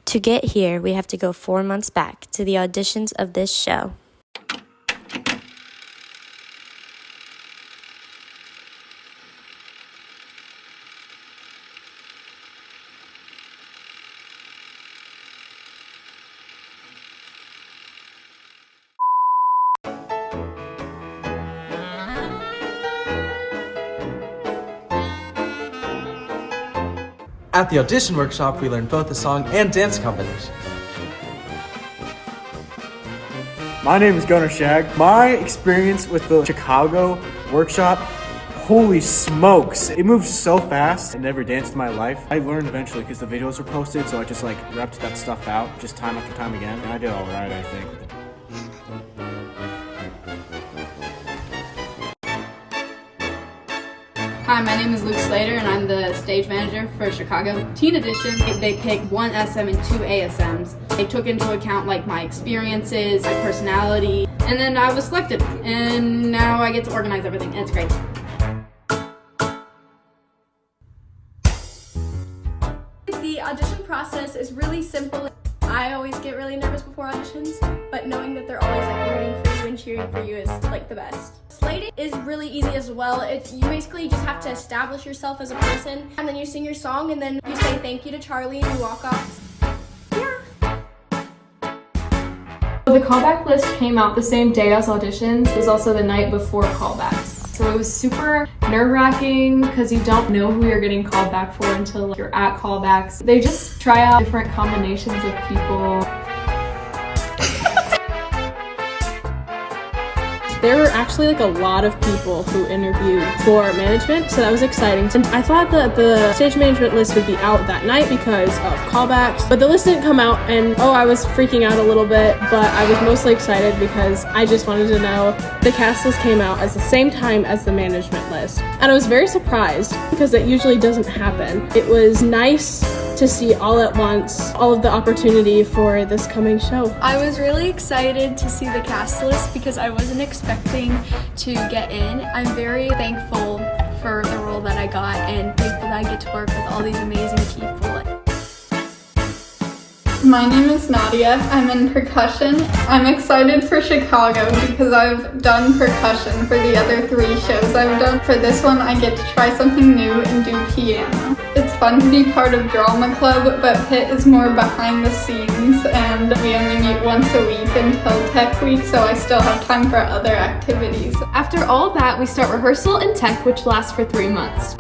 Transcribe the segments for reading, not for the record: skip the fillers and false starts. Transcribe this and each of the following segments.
To get here, we have to go 4 months back to the auditions of this show. At the audition workshop, we learned both the song and dance combination. My name is Gunnar Shag. My experience with the Chicago workshop, holy smokes. It moved so fast. I never danced in my life. I learned eventually because the videos were posted, so I just repped that stuff out just time after time again. And I did all right, I think. Hi, my name is Luke Slater and I'm the stage manager for Chicago Teen Edition. They picked 1 SM and 2 ASMs. They took into account my experiences, my personality, and then I was selected. And now I get to organize everything, and it's great. The audition process is really simple. I always get really nervous before auditions, but knowing that they're always rooting for you and cheering for you is the best. Slating is really easy as well. You basically just have to establish yourself as a person, and then you sing your song, and then you say thank you to Charlie, and you walk off. Yeah. The callback list came out the same day as auditions. It was also the night before callbacks. So it was super nerve-wracking because you don't know who you're getting called back for until you're at callbacks. They just try out different combinations of people. There were actually a lot of people who interviewed for management, so that was exciting. And I thought that the stage management list would be out that night because of callbacks, but the list didn't come out, and I was freaking out a little bit, but I was mostly excited because I just wanted to know. The cast list came out at the same time as the management list, and I was very surprised because that usually doesn't happen. It was nice to see all at once all of the opportunity for this coming show. I was really excited to see the cast list because I wasn't expecting to get in. I'm very thankful for the role that I got and thankful that I get to work with all these amazing people. My name is Nadia. I'm in percussion. I'm excited for Chicago because I've done percussion for the other 3 shows I've done. For this one, I get to try something new and do piano. It's fun to be part of drama club, but Pitt is more behind the scenes, and we only meet once a week until tech week, so I still have time for other activities. After all that, we start rehearsal and tech, which lasts for 3 months.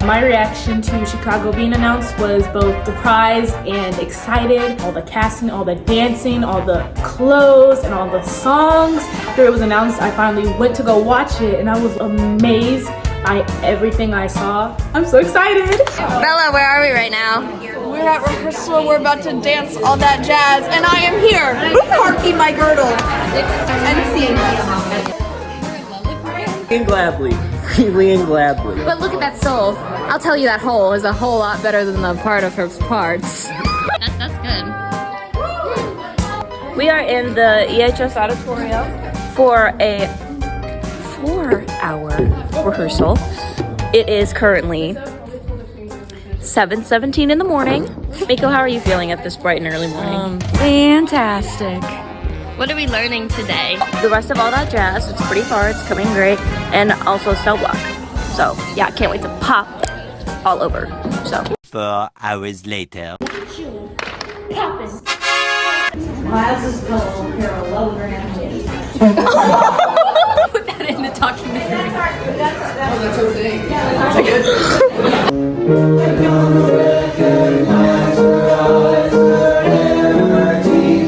My reaction to Chicago being announced was both surprised and excited. All the casting, all the dancing, all the clothes, and all the songs. After it was announced, I finally went to go watch it, and I was amazed by everything I saw. I'm so excited! Bella, where are we right now? We're at rehearsal, we're about to dance all that jazz, and I am here, parking my girdle, and sing. And gladly. Freely and gladly. But look at that soul. I'll tell you that whole is a whole lot better than the part of her parts. That's good. We are in the EHS auditorium for a 4-hour rehearsal. It is currently 7:17 in the morning. Miko, how are you feeling at this bright and early morning? Fantastic. What are we learning today? The rest of all that jazz, it's pretty far, it's coming great, and also cell block. So yeah, I can't wait to pop all over. So 4 hours later. Glasses full parallelogram. Put that in the documentary. That's her thing.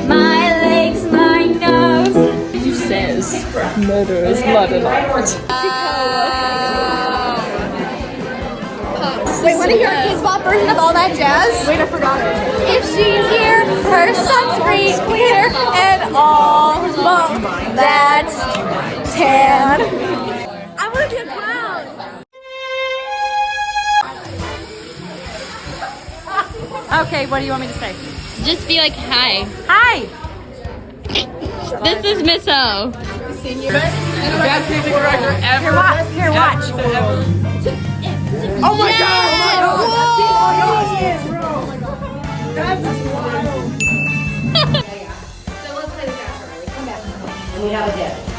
My legs, my nose. He says, murder is blood and art. Wait, want to hear a Kids Bop version of all that jazz? Wait, I forgot it. If she's here, her sunscreen clear, and all that's tan. I want to be a clown. Okay, what do you want me to say? Just be like, hi. hi! This is Miss O. Best music director ever. Here, watch. Oh my god! Oh my god! have a gift.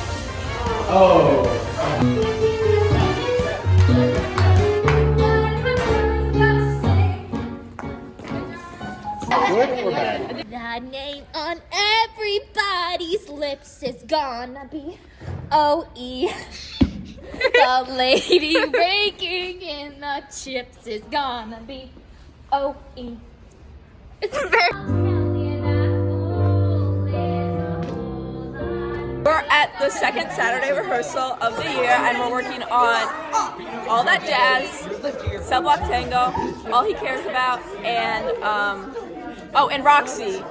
Good or bad? The name on everybody's lips is gonna be O.E. The lady raking in the chips is gonna be O.E. It's very... We're at the second Saturday rehearsal of the year, and we're working on All That Jazz, Cell Block Tango, All He Cares About, and and Roxy.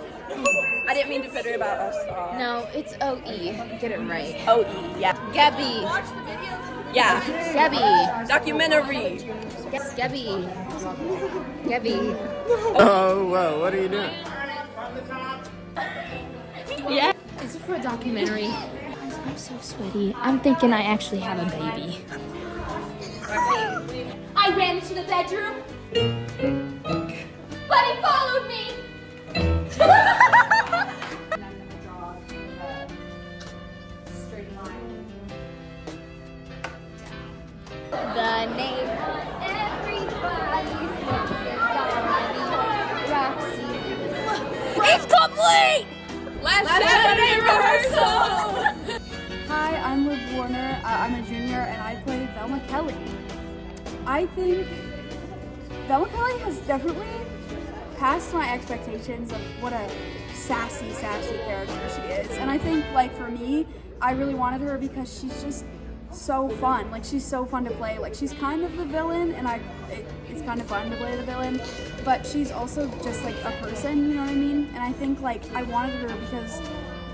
I didn't mean to bitter about us. No, it's O.E. Get it right. O.E. Yeah. Gabby. Yeah. Gabby. Documentary. Gabby. Gabby. Oh, whoa, what are you doing? Yeah. Is it for a documentary? I'm so sweaty. I'm thinking I actually have a baby. I ran into the bedroom, but it followed me. The name on everybody's lips is gonna be Roxy. It's complete! Last Saturday rehearsal! Hi, I'm Liv Warner. I'm a junior and I play Velma Kelly. I think Velma Kelly has definitely passed my expectations of what a sassy character she is. And I think, like, for me, I really wanted her because she's just so fun. Like, she's so fun to play. Like, she's kind of the villain, and it's kind of fun to play the villain, but she's also just like a person, you know what I mean? And I think, like, I wanted her because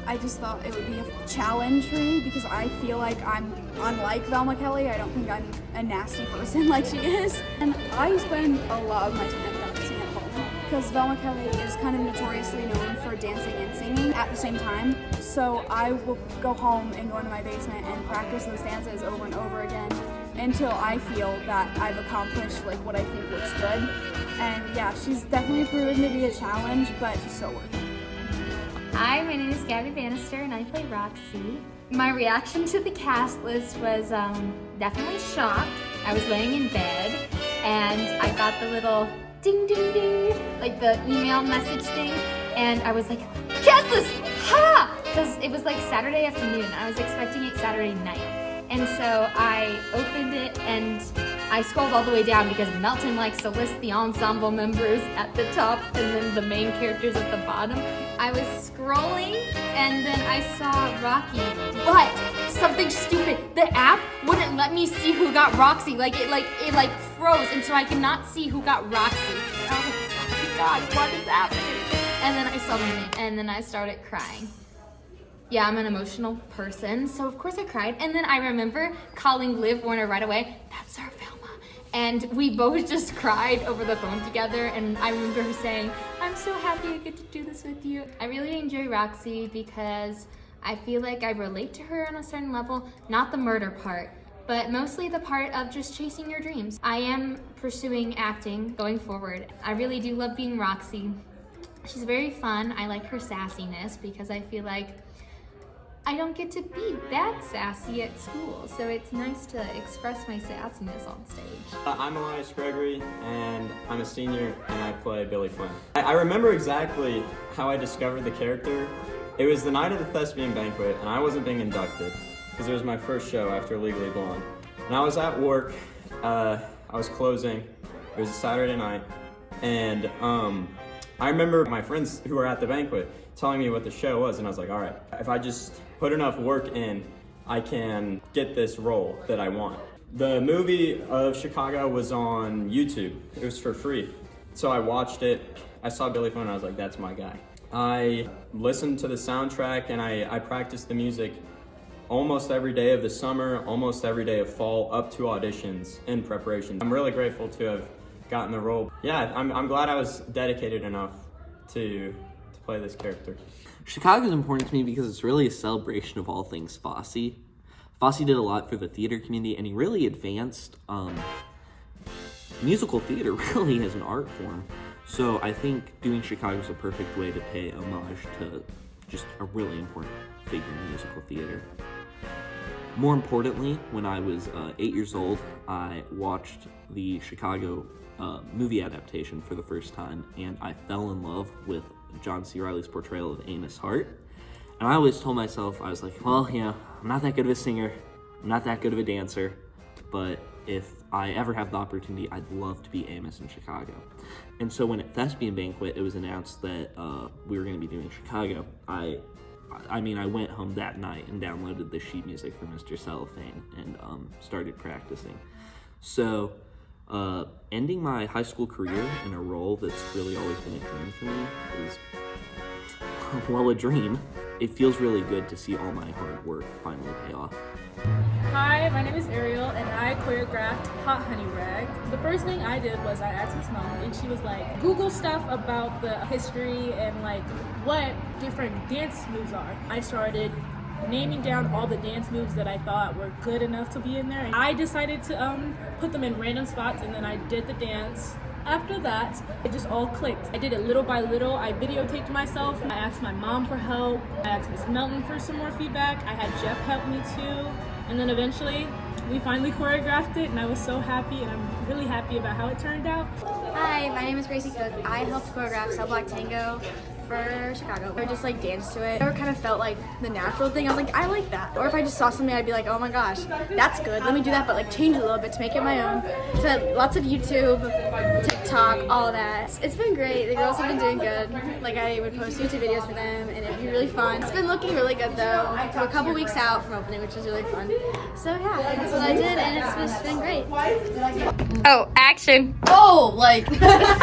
I just thought it would be a challenge for me, because I feel like I'm unlike Velma Kelly. I don't think I'm a nasty person like she is. And I spend a lot of my time practicing at home, because Velma Kelly is kind of notoriously known for dancing and singing at the same time. So I will go home and go into my basement and practice those dances over and over again until I feel that I've accomplished, like, what I think looks good. And yeah, she's definitely proven to be a challenge, but she's so worth it. Hi, my name is Gabby Bannister and I play Roxy. My reaction to the cast list was definitely shocked. I was laying in bed and I got the little ding ding ding, like the email message thing, and I was like, cast list! Ha! Because it was like Saturday afternoon. I was expecting it Saturday night. And so I opened it and I scrolled all the way down because Melton likes to list the ensemble members at the top and then the main characters at the bottom. I was scrolling and then I saw Rocky, but something stupid. The app wouldn't let me see who got Roxy. It froze, and so I could not see who got Roxy. And I was like, oh my God, what is happening? And then I saw my name and then I started crying. Yeah, I'm an emotional person, so of course I cried. And then I remember calling Liv Warner right away. That's our Velma. And we both just cried over the phone together. And I remember her saying, I'm so happy I get to do this with you. I really enjoy Roxy because I feel like I relate to her on a certain level. Not the murder part, but mostly the part of just chasing your dreams. I am pursuing acting going forward. I really do love being Roxy. She's very fun. I like her sassiness because I feel like I don't get to be that sassy at school, so it's nice to express my sassiness on stage. I'm Elias Gregory, and I'm a senior, and I play Billy Flynn. I remember exactly how I discovered the character. It was the night of the thespian banquet, and I wasn't being inducted, because it was my first show after Legally Blonde. And I was at work, I was closing, it was a Saturday night, and I remember my friends who were at the banquet telling me what the show was, and I was like, all right, if I just put enough work in, I can get this role that I want. The movie of Chicago was on YouTube. It was for free. So I watched it, I saw Billy Flynn, and I was like, that's my guy. I listened to the soundtrack and I practiced the music almost every day of the summer, almost every day of fall, up to auditions in preparation. I'm really grateful to have gotten the role. Yeah, I'm glad I was dedicated enough to play this character. Chicago is important to me because it's really a celebration of all things Fosse. Fosse did a lot for the theater community, and he really advanced musical theater really as an art form. So I think doing Chicago is a perfect way to pay homage to just a really important figure in musical theater. More importantly, when I was 8 years old, I watched the Chicago movie adaptation for the first time, and I fell in love with John C. Reilly's portrayal of Amos Hart. And I always told myself, I was like, well, you know, I'm not that good of a singer, I'm not that good of a dancer, but if I ever have the opportunity, I'd love to be Amos in Chicago. And so when at Thespian Banquet, it was announced that we were going to be doing Chicago, I went home that night and downloaded the sheet music for Mr. Cellophane and started practicing. So ending my high school career in a role that's really always been a dream for me is, well, a dream. It feels really good to see all my hard work finally pay off. Hi, my name is Ariel, and I choreographed Hot Honey Rag. The first thing I did was I asked Miss Mom, and she was like, Google stuff about the history and like what different dance moves are. I started naming down all the dance moves that I thought were good enough to be in there. I decided to put them in random spots, and then I did the dance. After that, it just all clicked. I did it little by little. I videotaped myself. I asked my mom for help. I asked Miss Melton for some more feedback. I had Jeff help me too. And then eventually, we finally choreographed it, and I was so happy, and I'm really happy about how it turned out. Hi, my name is Gracie Cook. I helped choreograph Cell Block Tango for Chicago. I just like danced to it. I never kind of felt like the natural thing. I was like, I like that. Or if I just saw something, I'd be like, oh my gosh, that's good. Let me do that, but like change it a little bit to make it my own. So lots of YouTube, TikTok, all of that. It's been great. The girls have been doing good. Like I would post YouTube videos for them, and it'd be really fun. It's been looking really good though. We're a couple weeks out from opening, which is really fun. So yeah, that's what I did, and it's been great. Oh, action. Oh, like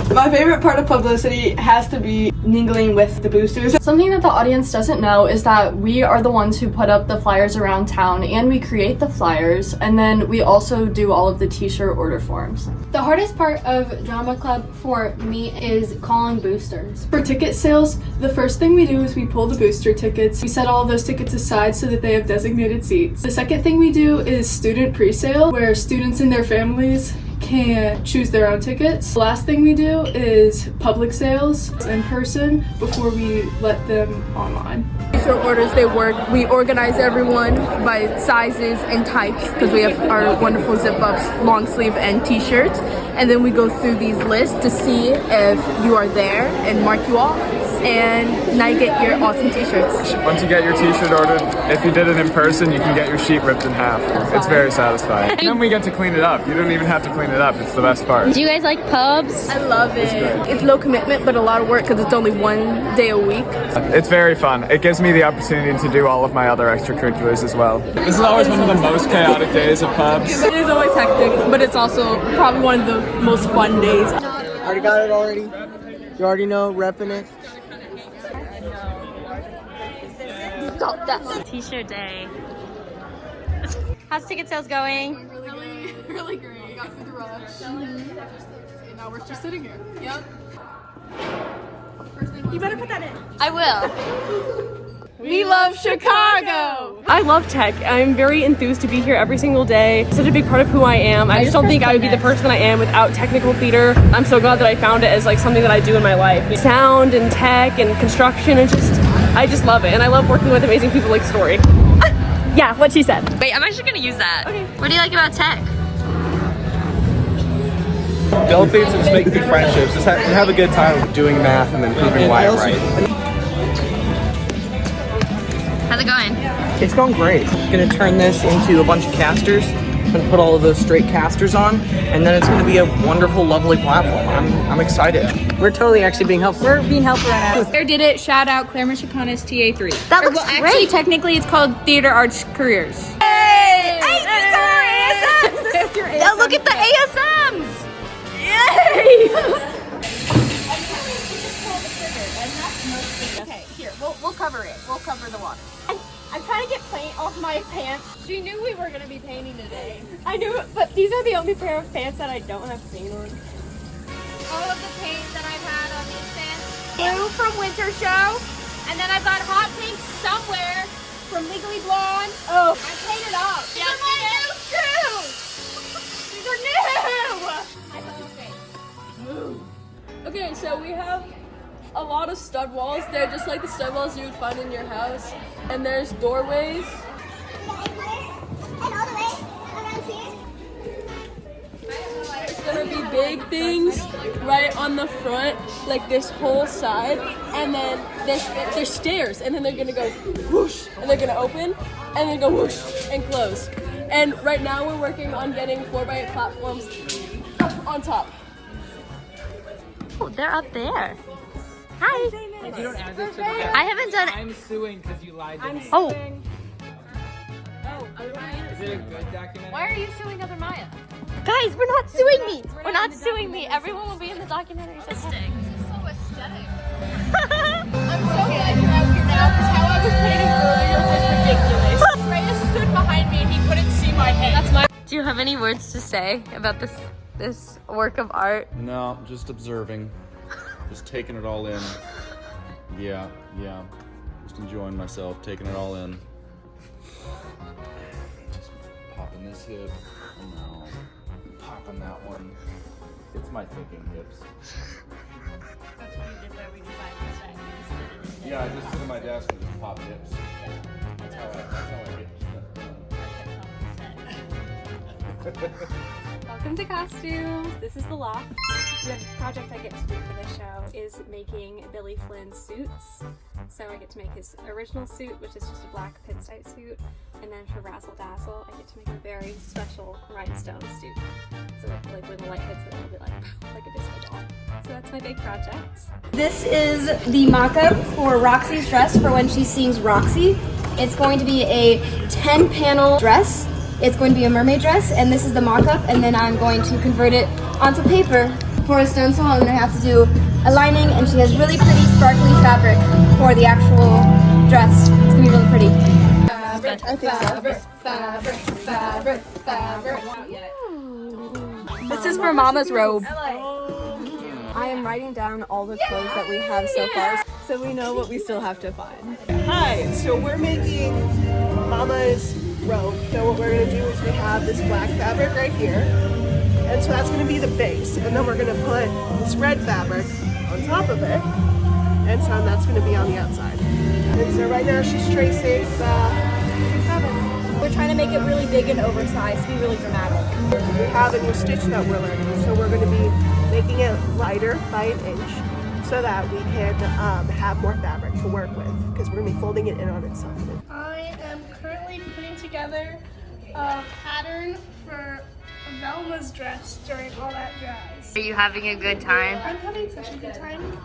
my favorite part of publicity has to be mingling with the boosters. Something that the audience doesn't know is that we are the ones who put up the flyers around town, and we create the flyers, and then we also do all of the t-shirt order forms. The hardest part of drama club for me is calling boosters. For ticket sales, the first thing we do is we pull the booster tickets. We set all of those tickets aside so that they have designated seats. The second thing we do is student pre-sale, where students and their families can choose their own tickets. The last thing we do is public sales in person before we let them online. Short orders, they work. We organize everyone by sizes and types because we have our wonderful zip-ups, long sleeve, and t-shirts. And then we go through these lists to see if you are there and mark you off. And now you get your awesome t-shirts. Once you get your t-shirt ordered, if you did it in person, you can get your sheet ripped in half. It's very satisfying. And then we get to clean it up. You don't even have to clean it up. It's the best part. Do you guys like pubs? I love it. It's low commitment, but a lot of work because it's only one day a week. It's very fun. It gives me the opportunity to do all of my other extracurriculars as well. This is always one of the most chaotic days of pubs. It is always hectic, but it's also probably one of the most fun days. Already got it already? You already know, repping it? Stop that. T-shirt day. How's ticket sales going? Really great. We got through the rush. And now we're just sitting here. Yep. You better put that in. I will. We love Chicago! I love tech. I'm very enthused to be here every single day. It's such a big part of who I am. I just don't think I would be the person I am without technical theater. I'm so glad that I found it as like something that I do in my life. Sound and tech and construction and I just love it. And I love working with amazing people like Story. Yeah, what she said. Wait, I'm actually gonna use that. Okay. What do you like about tech? Build things and just make good friendships. Just have a good time doing math and then proving why I'm right. How's it going? It's going great. I'm gonna turn this into a bunch of casters. I'm gonna put all of those straight casters on, and then it's gonna be a wonderful, lovely platform. I'm excited. We're totally actually being helpful. We're being helpful right now. Claire did it. Shout out Claire Michikonis, TA3. That looks well, great. Actually, technically, it's called Theater Arts Careers. Hey! These are our ASMs! Now look at the ASMs! Yay! Okay, here, we'll cover it. We'll cover the water. I'm trying to get paint off my pants. She knew we were gonna be painting today. I knew it, but these are the only pair of pants that I don't have paint on. All of the paint that I've had on these pants. Blue from Winter Show. And then I bought hot pink somewhere from Legally Blonde. Oh, I painted up. These are my new shoes! These are new! I thought, okay. Okay, so we have a lot of stud walls. They're just like the stud walls you would find in your house. And there's doorways. There's gonna be big things right on the front, like this whole side. And then there's stairs, and then they're gonna go whoosh, and they're gonna open, and then go whoosh, and close. And right now we're working on getting 4x8 platforms up on top. Oh, they're up there. Hi. If you don't add this to the I haven't done it. I'm suing because you lied to me. Oh. Is it a good documentary? Why are you suing other Maya? Guys, we're not suing me. We're not suing me. Everyone will be in the documentary. This is so aesthetic. I'm so glad you're out here now because how I was painting earlier was ridiculous. Reyez stood behind me and he couldn't see my head. That's my. Do you have any words to say about this work of art? No, just observing. Just taking it all in. Yeah. Just enjoying myself, taking it all in. Just popping this hip. No. Popping that one. It's my thinking hips. That's what you did there. We decided to say. Yeah, I just sit at my desk and just pop hips. That's how I get Welcome to Costumes. This is the loft. The project I get to do for this show is making Billy Flynn's suits. So I get to make his original suit, which is just a black pinstripe suit, and then for Razzle Dazzle, I get to make a very special rhinestone suit. So like when the light hits it, it'll be like a disco ball. So that's my big project. This is the mock-up for Roxy's dress for when she sings Roxy. It's going to be a 10-panel dress. It's going to be a mermaid dress, and this is the mock-up, and then I'm going to convert it onto paper for a stencil, and then I have to do a lining, and she has really pretty sparkly fabric for the actual dress. It's going to be really pretty. Fabric. This is for Mama's robe. I am writing down all the clothes that we have so far, so we know what we still have to find. Hi, so we're making Mama's robe. So what we're going to do is we have this black fabric right here, and so that's going to be the base, and then we're going to put this red fabric on top of it, and so that's going to be on the outside. And so right now she's tracing the fabric. We're trying to make it really big and oversized to be really dramatic. We have a new stitch that we're learning, so we're going to be making it lighter by an inch so that we can have more fabric to work with, because we're going to be folding it in on itself. I am currently putting together a pattern for Velma's dress during all that jazz. Are you having a good time? I'm having such a good time.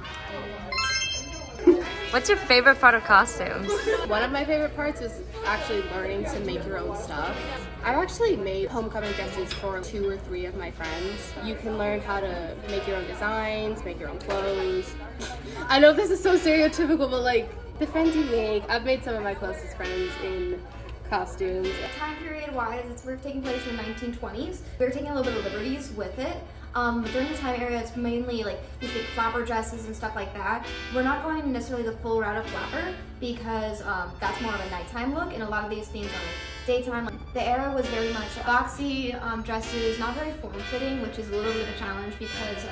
What's your favorite part of costumes? One of my favorite parts is actually learning to make your own stuff. I've actually made homecoming dresses for 2 or 3 of my friends. You can learn how to make your own designs, make your own clothes. I know this is so stereotypical, but like the friends you make, I've made some of my closest friends in costumes. Time period wise, we're taking place in the 1920s. We're taking a little bit of liberties with it. During the time area, it's mainly like these big flapper dresses and stuff like that. We're not going necessarily the full route of flapper because that's more of a nighttime look, and a lot of these themes are daytime. The era was very much boxy dresses, not very form-fitting, which is a little bit of a challenge because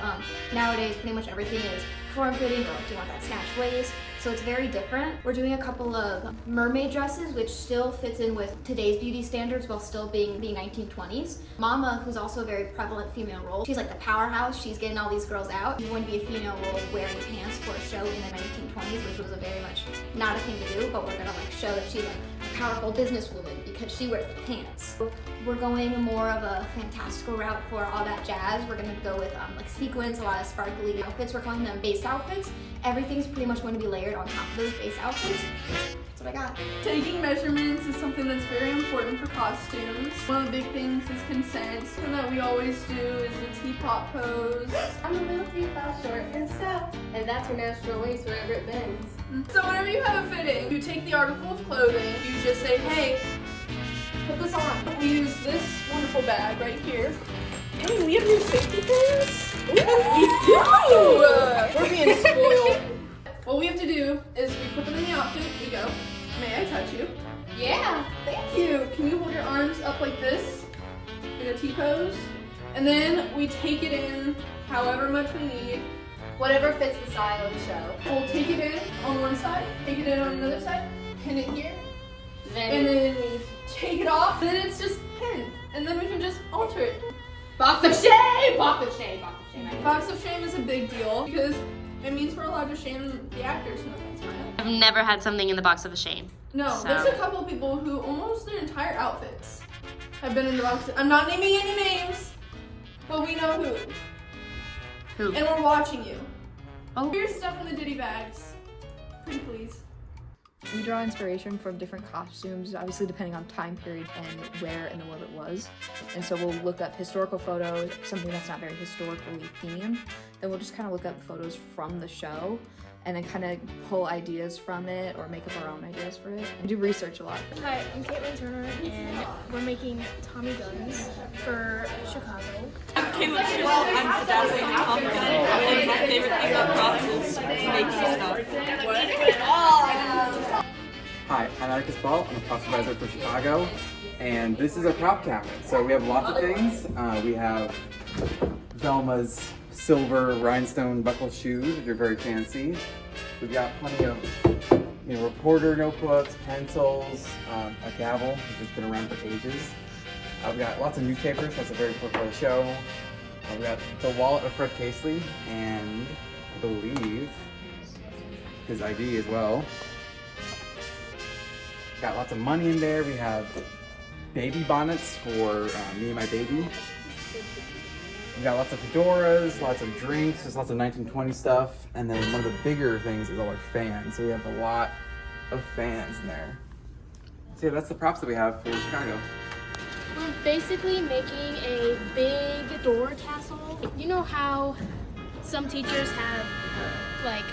nowadays pretty much everything is form-fitting, or do you want that snatched waist? So it's very different. We're doing a couple of mermaid dresses, which still fits in with today's beauty standards while still being the 1920s. Mama, who's also a very prevalent female role, she's like the powerhouse. She's getting all these girls out. You wouldn't be a female role wearing pants for a show in the 1920s, which was a very much not a thing to do, but we're gonna like show that she's like a powerful businesswoman because she wears the pants. We're going more of a fantastical route for all that jazz. We're gonna go with like sequins, a lot of sparkly outfits. We're calling them base outfits. Everything's pretty much going to be layered on top of those base outfits. That's what I got. Taking measurements is something that's very important for costumes. One of the big things is consent. Something that we always do is the teapot pose. I'm a little teapot, short and stout, and that's your natural waist wherever it bends. So whenever you have a fitting, you take the article of clothing, you just say, hey, put this on. We use this wonderful bag right here. Hey, we have new safety pins? We do! We're being spoiled. What we have to do is we put them in the outfit, we go, may I touch you? Yeah. Thank you. Can you hold your arms up like this in a T-pose? And then we take it in however much we need, whatever fits the style of the show. We'll take it in on one side, take it in on another side, pin it here, and then we take it off, then it's just pinned, and then we can just alter it. Box of shame! Box of shame! Box of shame! Box of shame is a big deal because it means we're allowed to shame the actors. No offense, Maya. I've never had something in the box of a shame. No, So- there's a couple people who almost their entire outfits have been in the box. I'm not naming any names, but we know who. Who? And we're watching you. Oh. Here's stuff in the ditty bags. Pretty please. We draw inspiration from different costumes, obviously depending on time period and where in the world it was. And so we'll look up historical photos, something that's not very historically themed. Then we'll just kind of look up photos from the show and then kind of pull ideas from it or make up our own ideas for it. And do research a lot. Hi, I'm Caitlin Turner, and we're making Tommy guns for Chicago. I'm Caitlin Turner. I'm bedazzling and confident, and my favorite thing about props is making stuff. Hi, I'm Atticus Ball. I'm a prop supervisor for Chicago, and this is our prop cabinet. So we have lots of things. We have Velma's silver rhinestone buckle shoes, which are very fancy. We've got plenty of reporter notebooks, pencils, a gavel, which has been around for ages. We've got lots of newspapers. That's a very important part of the show. We've got the wallet of Fred Casely, and I believe his ID as well. Got lots of money in there. We have baby bonnets for me and my baby. We got lots of fedoras, lots of drinks, just lots of 1920 stuff. And then one of the bigger things is all our fans. So we have a lot of fans in there. So yeah, that's the props that we have for Chicago. We're basically making a big door tassel. You know how some teachers have like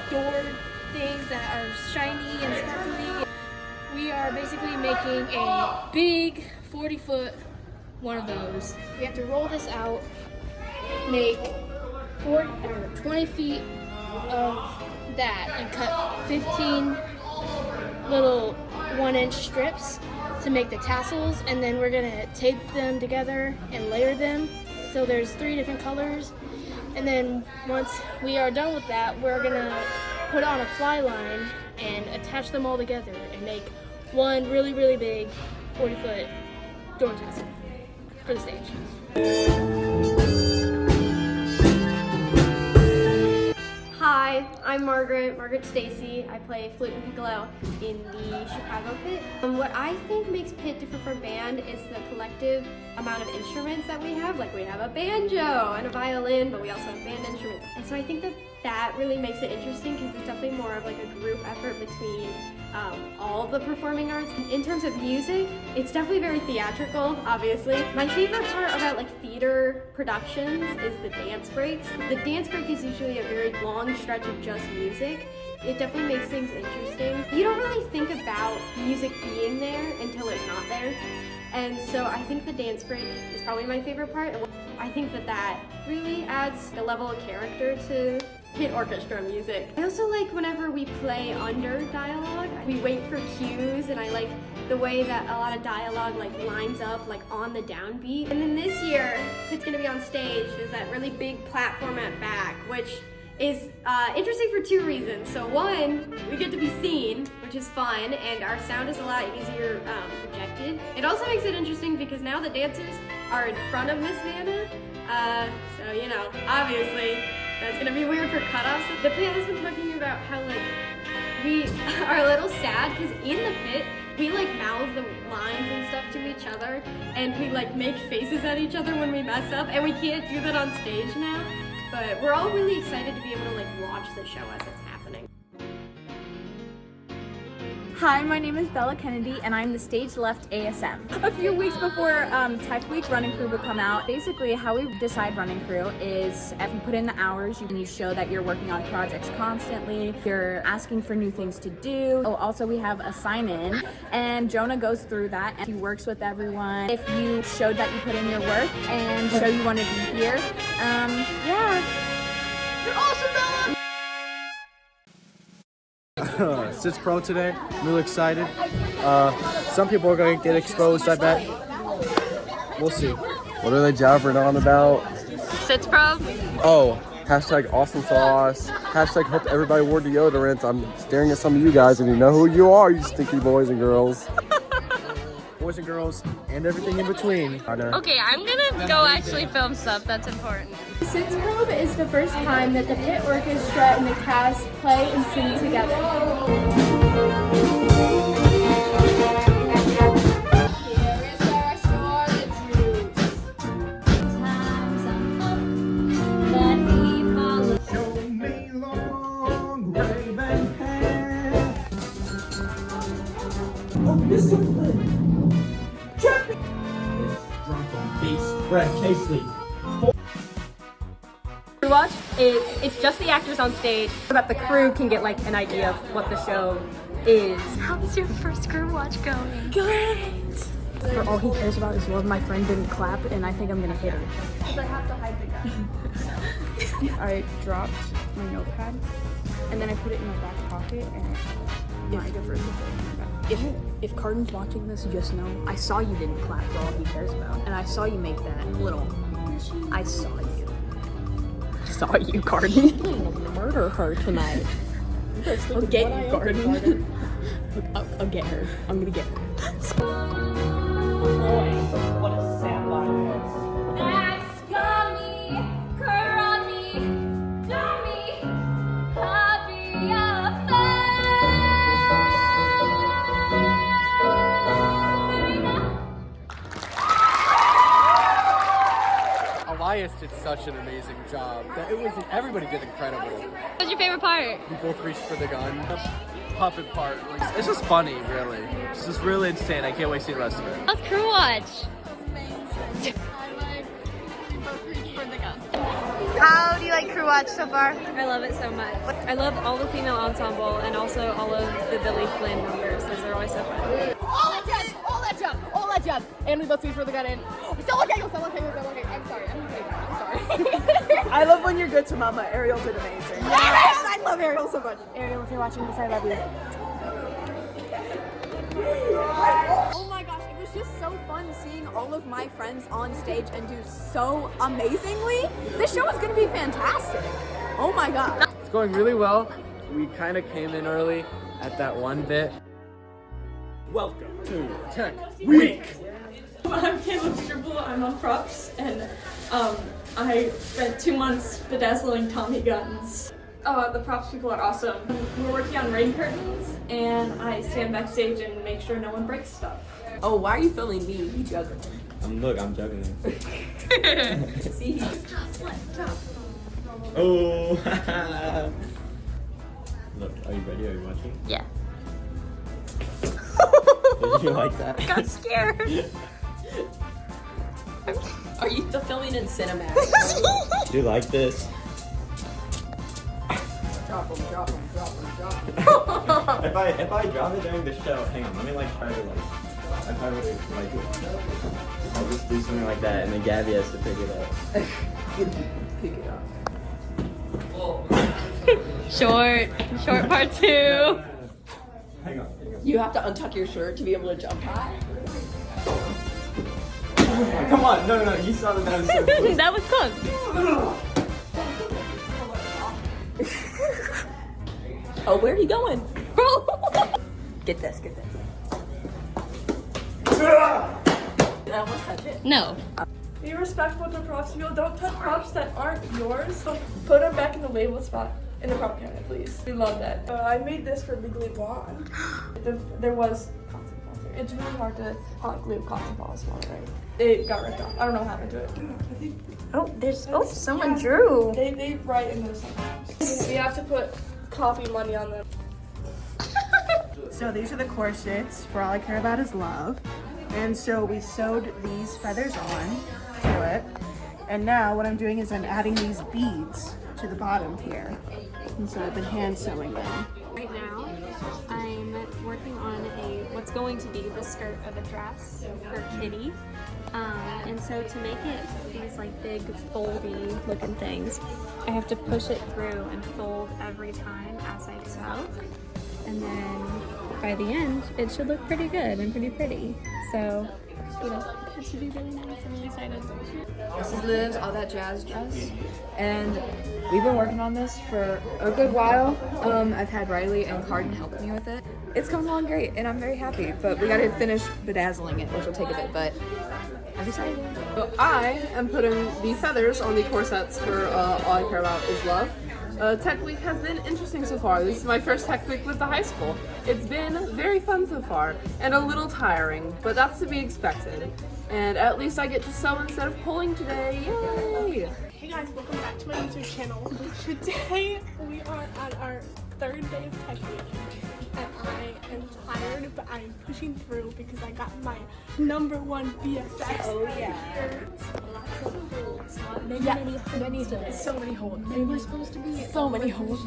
door things that are shiny and sparkly? We are basically making a big 40-foot one of those. We have to roll this out, make 20 feet of that, and cut 15 little 1-inch strips to make the tassels, and then we're gonna tape them together and layer them. So there's 3 different colors, and then once we are done with that, we're gonna put on a fly line and attach them all together and make one really, really big 40-foot door tassel for the stage. Hi, I'm Margaret Stacy. I play flute and piccolo in the Chicago Pit. What I think makes Pit different from band is the collective amount of instruments that we have. Like we have a banjo and a violin, but we also have band instruments. And so I think that really makes it interesting because it's definitely more of like a group effort between all the performing arts. In terms of music, it's definitely very theatrical, obviously. My favorite part about like theater productions is the dance breaks. The dance break is usually a very long stretch of just music. It definitely makes things interesting. You don't really think about music being there until it's not there. And so I think the dance break is probably my favorite part. I think that really adds a level of character to Pit orchestra music. I also like whenever we play under dialogue. We wait for cues, and I like the way that a lot of dialogue like lines up like on the downbeat. And then this year, Pit's gonna be on stage. There's that really big platform at back, which is interesting for 2 reasons. So one, we get to be seen, which is fun, and our sound is a lot easier projected. It also makes it interesting because now the dancers are in front of Miss Vanna, so you know, obviously that's gonna be weird for cutoffs. The Pit has been talking about how like we are a little sad because in the Pit we like mouth the lines and stuff to each other, and we like make faces at each other when we mess up, and we can't do that on stage now. But we're all really excited to be able to like watch the show as it's happening. Hi, my name is Bella Kennedy, and I'm the stage left ASM. A few weeks before Tech Week, Running Crew will come out. Basically, how we decide Running Crew is if you put in the hours, you show that you're working on projects constantly, you're asking for new things to do. Oh, also we have a sign-in, and Jonah goes through that, and he works with everyone. If you showed that you put in your work and show you want to be here, yeah. You're awesome, Bella! Sits Pro today. I'm really excited. Some people are going to get exposed, I bet. We'll see. What are they jabbering on about? Sits Pro? Oh, Hashtag awesome sauce. Hashtag hope everybody wore deodorant. I'm staring at some of you guys and you know who you are, you stinky boys and girls. Boys and girls, and everything in between. Okay, I'm gonna go actually film stuff. That's important. Since Probe is the first time that the pit orchestra and the cast play and sing together. Crew watch it's just the actors on stage so that the crew can get like an idea of what the show is. How's your first crew watch going? Good. For all he cares about is love, my friend didn't clap, and I think I'm gonna hit her. Because I have to hide the gun. I dropped my notepad, and then I put it in my back pocket, and if Cardin's watching this, just know I saw you didn't clap for all he cares about, and I saw you make that little. I saw you. I saw you, Cardin. I'm gonna murder her tonight. I'll get you, Cardin. I'll get her. I'm gonna get her. Boy, what a sad line. That's gummy, karami, dummy, copy of Elias did such an amazing job. Everybody did incredible. What's your favorite part? We both reached for the gun. Puppet part. It's just funny, really. It's just really insane. I can't wait to see the rest of it. How's crew watch? How do you like crew watch so far? I love it so much. I love all the female ensemble and also all of the Billy Flynn numbers. Those are always so fun. All that jump, all that jump, all that jump. And we both reach for the gun in. Still okay. I'm sorry. I love when you're good to Mama. Ariel did amazing. Yes! I love Ariel so much. Ariel, if you're watching this, I love you. Oh my gosh, it was just so fun seeing all of my friends on stage and do so amazingly. This show is gonna be fantastic. Oh my god. It's going really well. We kind of came in early at that one bit. Welcome to Tech Week. I'm Caleb Stribble. I'm on props, and I spent 2 months bedazzling Tommy guns. Oh, the props people are awesome. We're working on rain curtains, and I stand backstage and make sure no one breaks stuff. Oh, why are you filming me? You juggling. Look, I'm juggling. See? Oh. Look, are you ready? Are you watching? Yeah. Did you like that? I got scared. Are you still filming in cinematic? Do you like this? Drop them. If I drop it during the show, hang on, let me try to if I would I'll just do something like that and then Gabby has to pick it up. Pick it up. Short part 2. Hang on. You have to untuck your shirt to be able to jump high. Come on, no, you saw that was so close. That was close. Oh, where are you going? Get this. I almost touched it. No. Be respectful to props people. Don't touch props that aren't yours. Put them back in the label spot in the prop cabinet, please. We love that. I made this for Legally Blonde. There was cotton balls there. It's really hard to hot glue cotton balls on it, right? It got ripped off. I don't know what happened to it. Someone drew. They write in those sometimes. We have to put coffee money on them. So these are the corsets for All I Care About Is Love. And so we sewed these feathers on to it. And now what I'm doing is I'm adding these beads to the bottom here. And so I've been hand sewing them. Right now, I'm working on what's going to be the skirt of a dress for Kitty. And so to make it these like big foldy looking things, I have to push it through and fold every time as I sew. And then by the end, it should look pretty good and pretty. So you know, it should be really nice. I'm really excited. This is Liv's All That Jazz dress, and we've been working on this for a good while. I've had Riley and Carden help me with it. It's coming along great, and I'm very happy, but we gotta finish bedazzling it, which will take a bit, but I'm excited. So I am putting the feathers on the corsets for All I Care About Is Love. Tech week has been interesting so far. This is my first tech week with the high school. It's been very fun so far and a little tiring, but that's to be expected. And at least I get to sew instead of pulling today. Yay! Hey guys, welcome back to my YouTube channel. Today we are on our 3rd day of tech week, and I am tired, but I am pushing through because I got my #1 BFF. Oh yeah. Many holes. So many holes. And we're supposed to be so many holes.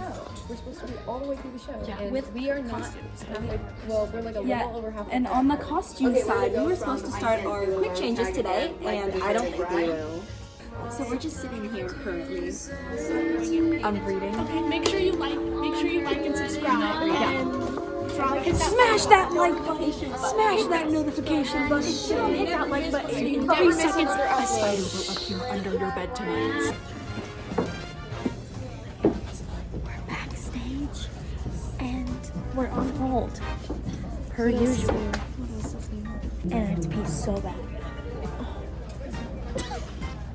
We're supposed to be all the way through the show. Yeah, and with we are not halfway. Well, we're like a little over halfway. And on the costume side, we were supposed to start our quick changes today, and I don't think we will. So we're just sitting here currently. I'm reading. Okay, make sure you like and subscribe. Smash that like button. Smash that notification button. Hit that like button. In 30 seconds, a spider will appear under your bed tonight. We're backstage, and we're on hold, per usual. And I have to pee so bad.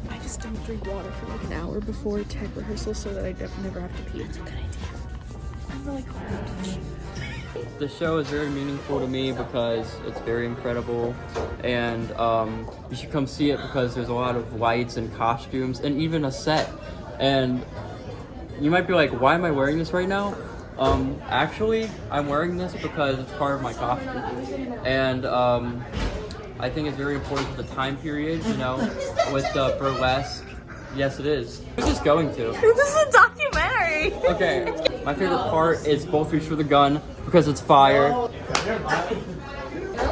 I just don't drink water for like an hour before tech rehearsal so that I never have to pee. It's a good idea. I'm really cold. The show is very meaningful to me because it's very incredible, and you should come see it because there's a lot of lights and costumes and even a set. And you might be like, why am I wearing this right now? Actually, I'm wearing this because it's part of my costume, and I think it's very important for the time period, you know, with the burlesque. Yes, it is. Who's this going to? This is a documentary. Okay, my favorite part is both reach for the gun because it's fire.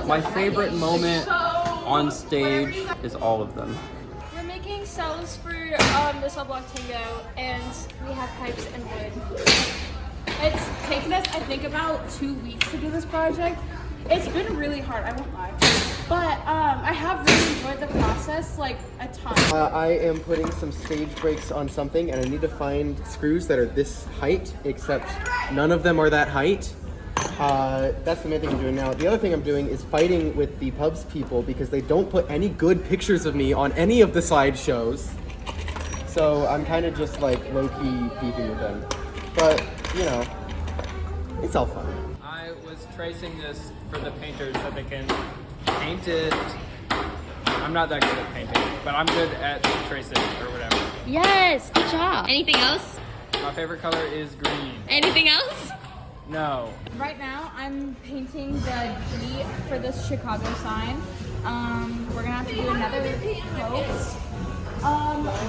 My favorite moment on stage is all of them. We're making cells for the cell block tango, and we have pipes and wood. It's taken us, I think, about 2 weeks to do this project. It's been really hard, I won't lie. But I have really enjoyed the process, like, a ton. I am putting some stage brakes on something, and I need to find screws that are this height, except none of them are that height. That's the main thing I'm doing now. The other thing I'm doing is fighting with the pubs people because they don't put any good pictures of me on any of the slideshows. So I'm kind of just like low-key beefing with them. But, you know, it's all fun. I was tracing this for the painters so they can paint it. I'm not that good at painting, but I'm good at tracing or whatever. Yes, good job. Anything else? My favorite color is green. Anything else? No. Right now, I'm painting the G for this Chicago sign. We're gonna have to do another coat.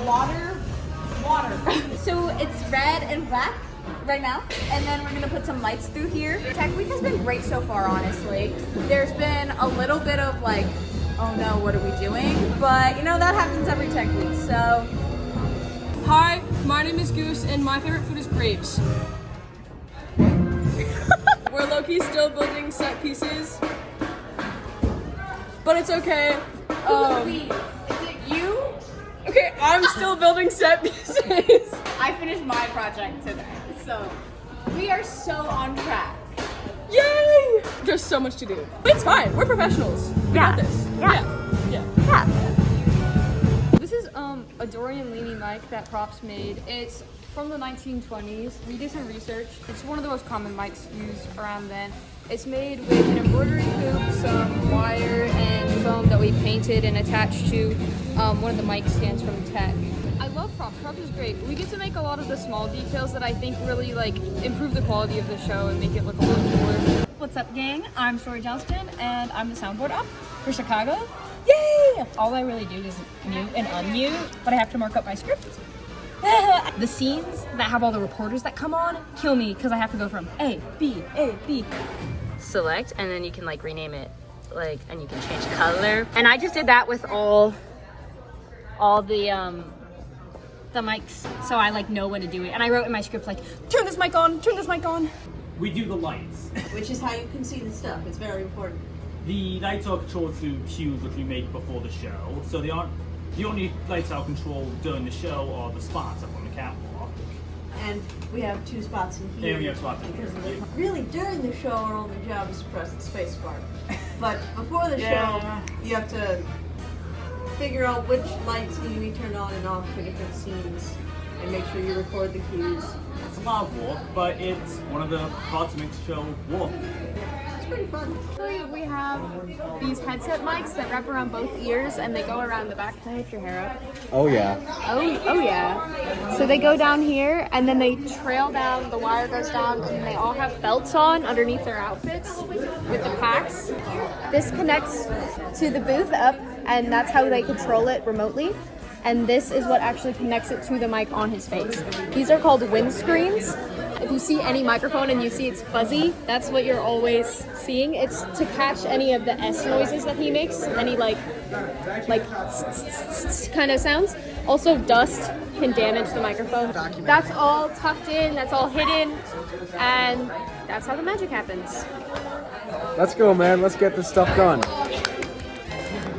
Water. So it's red and black right now, and then we're gonna put some lights through here. Tech week has been great so far, honestly. There's been a little bit of like, oh no, what are we doing? But you know, that happens every tech week, so. Hi, my name is Goose, and my favorite food is grapes. We're low-key still building set pieces, but it's okay. Is it you? Okay, I'm still building set pieces. I finished my project today, so we are so on track. Yay! There's so much to do. But it's fine. We're professionals. We got this. Yeah. This is a Dorian Leany mic that Props made. It's from the 1920s. We did some research. It's one of the most common mics used around then. It's made with an embroidery hoop, some wire, and foam that we painted and attached to one of the mic stands from Tech. I love Props. Props is great. We get to make a lot of the small details that I think really like improve the quality of the show and make it look a little cooler. What's up, gang? I'm Story Johnston, and I'm the soundboard op for Chicago. Yay! All I really do is mute and unmute, but I have to mark up my script. The scenes that have all the reporters that come on kill me because I have to go from A, B, A, B. Select, and then you can like rename it, like, and you can change color. And I just did that with all the mics, so I like know when to do it. And I wrote in my script like, turn this mic on, turn this mic on. We do the lights. Which is how you can see the stuff. It's very important. The lights are controlled through cues which we make before the show, so the only lights that are controlled during the show are the spots up on the catwalk. And we have 2 spots in here. And we have spots in because here. Really, during the show, our only job is to press the space bar. But before the Yeah. show, you have to figure out which lights need to be turned on and off for different scenes, and make sure you record the cues. It's a lot of work, but it's one of the parts that makes the show work. It's pretty fun. We have these headset mics that wrap around both ears and they go around the back. Can I lift your hair up? Oh yeah. Oh yeah. So they go down here and then they trail down, the wire goes down, and they all have belts on underneath their outfits with the packs. This connects to the booth up and that's how they control it remotely. And this is what actually connects it to the mic on his face. These are called windscreens. If you see any microphone and you see it's fuzzy, that's what you're always seeing. It's to catch any of the S noises that he makes, any like kind of sounds. Also, dust can damage the microphone. That's all tucked in, that's all hidden, and that's how the magic happens. Let's go, man. Let's get this stuff done.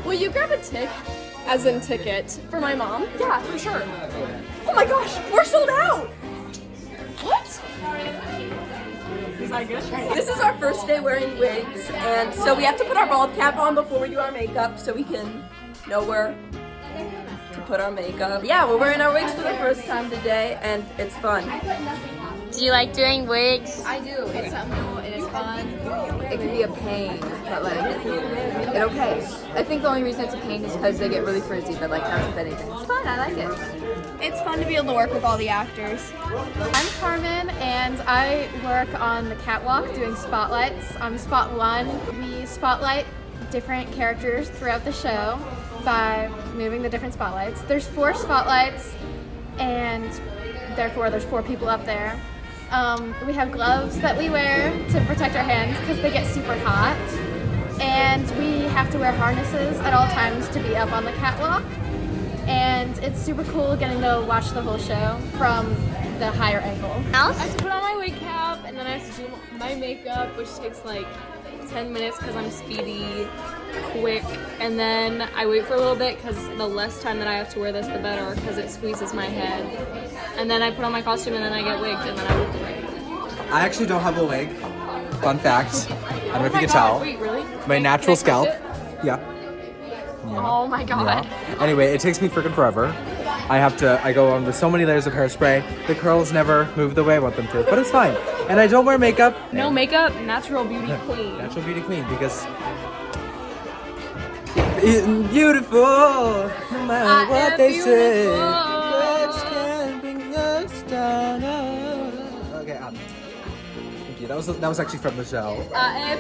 Will you grab a as in ticket, for my mom? Yeah, for sure. Oh my gosh, we're sold out! What? Is that good? This is our first day wearing wigs, and so we have to put our bald cap on before we do our makeup so we can know where to put our makeup. Yeah, we're wearing our wigs for the first time today, and it's fun. Do you like doing wigs? I do. It's something new. It is fun. It can be a pain, but like, it okay. I think the only reason it's a pain is because they get really frizzy, but like, not with anything. It's fun. I like it. It's fun to be able to work with all the actors. I'm Carmen and I work on the catwalk doing spotlights. I'm spot 1. We spotlight different characters throughout the show by moving the different spotlights. There's 4 spotlights and therefore there's 4 people up there. We have gloves that we wear to protect our hands because they get super hot. And we have to wear harnesses at all times to be up on the catwalk. And it's super cool getting to watch the whole show from the higher angle. I have to put on my wig cap and then I have to do my makeup, which takes like 10 minutes because I'm speedy, quick, and then I wait for a little bit because the less time that I have to wear this, the better, because it squeezes my head. And then I put on my costume and then I get wigged and then I look great. I actually don't have a wig. Fun fact. I don't know if you can tell. Wait, really? My natural scalp. Yeah. Oh my god. Yeah. Anyway, it takes me freaking forever. I go on with so many layers of hairspray. The curls never move the way I want them to, but it's fine. And I don't wear makeup. No makeup, natural beauty queen. Natural beauty queen, because it's beautiful, no matter what they say. Words can bring us down. Okay, thank you. That was actually from the show.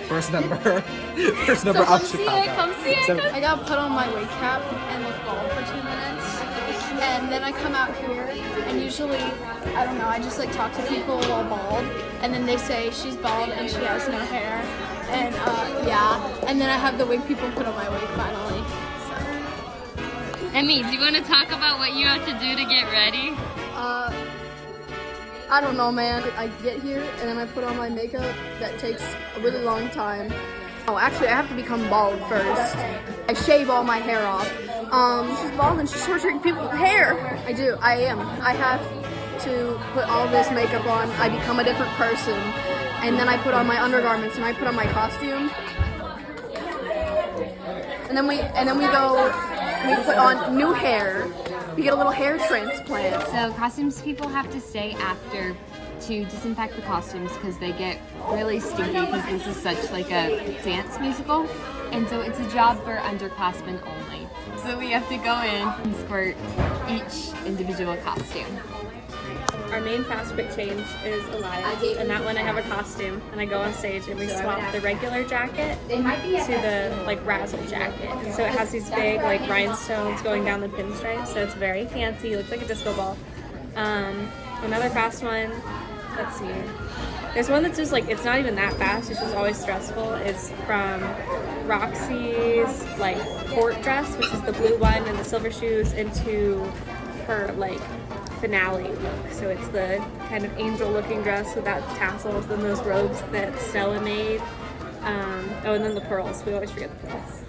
First number Come of see Chicago. it, come see it. So- I gotta put on my wig cap and look bald for 2 minutes. And then I come out here and usually, I don't know, I just like talk to people while bald. And then they say she's bald and she has no hair. And yeah, and then I have the wig people put on my wig finally. Emmy, do you want to talk about what you have to do to get ready? I don't know, man. I get here and then I put on my makeup. That takes a really long time. Oh, actually, I have to become bald first. I shave all my hair off. She's bald and she's torturing people with hair. I do. I am. I have to put all this makeup on. I become a different person, and then I put on my undergarments and I put on my costume. And then we put on new hair. We get a little hair transplant. So costumes people have to stay after to disinfect the costumes because they get really stinky because this is such like a dance musical. And so it's a job for underclassmen only. So we have to go in and squirt each individual costume. Our main fast quick change is Elias, and that one I have a costume, and I go on stage and we swap the regular jacket to the like razzle jacket. And so it has these big like rhinestones going down the pinstripe, so it's very fancy. It looks like a disco ball. Another fast one. Let's see. There's one that's just like, it's not even that fast, it's just always stressful. It's from Roxy's like court dress, which is the blue one and the silver shoes, into her like finale look. So it's the kind of angel looking dress without tassels and those robes that Stella made Oh, and then the pearls. We always forget the pearls.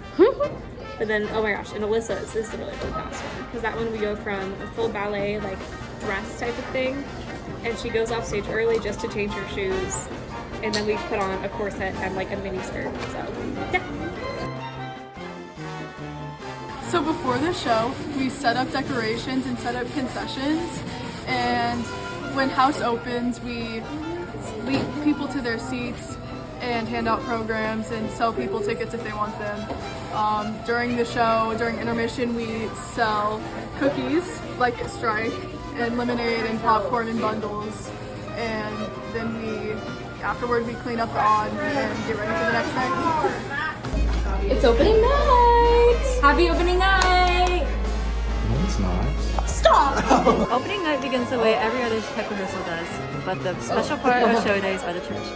But then, oh my gosh, and Alyssa's is the really, really fast one. Because that one we go from a full ballet, like, dress type of thing. And she goes off stage early just to change her shoes. And then we put on a corset and, like, a mini skirt. So, yeah. So before the show, we set up decorations and set up concessions. And when house opens, we lead people to their seats and hand out programs and sell people tickets if they want them. During the show, during intermission, we sell cookies, like at Strike, and lemonade and popcorn in bundles. And then afterward, we clean up the on and get ready for the next night. It's opening night! Happy opening night! No, it's not. Stop! Opening night begins the way every other tech rehearsal does, but the special part of show day is by the church.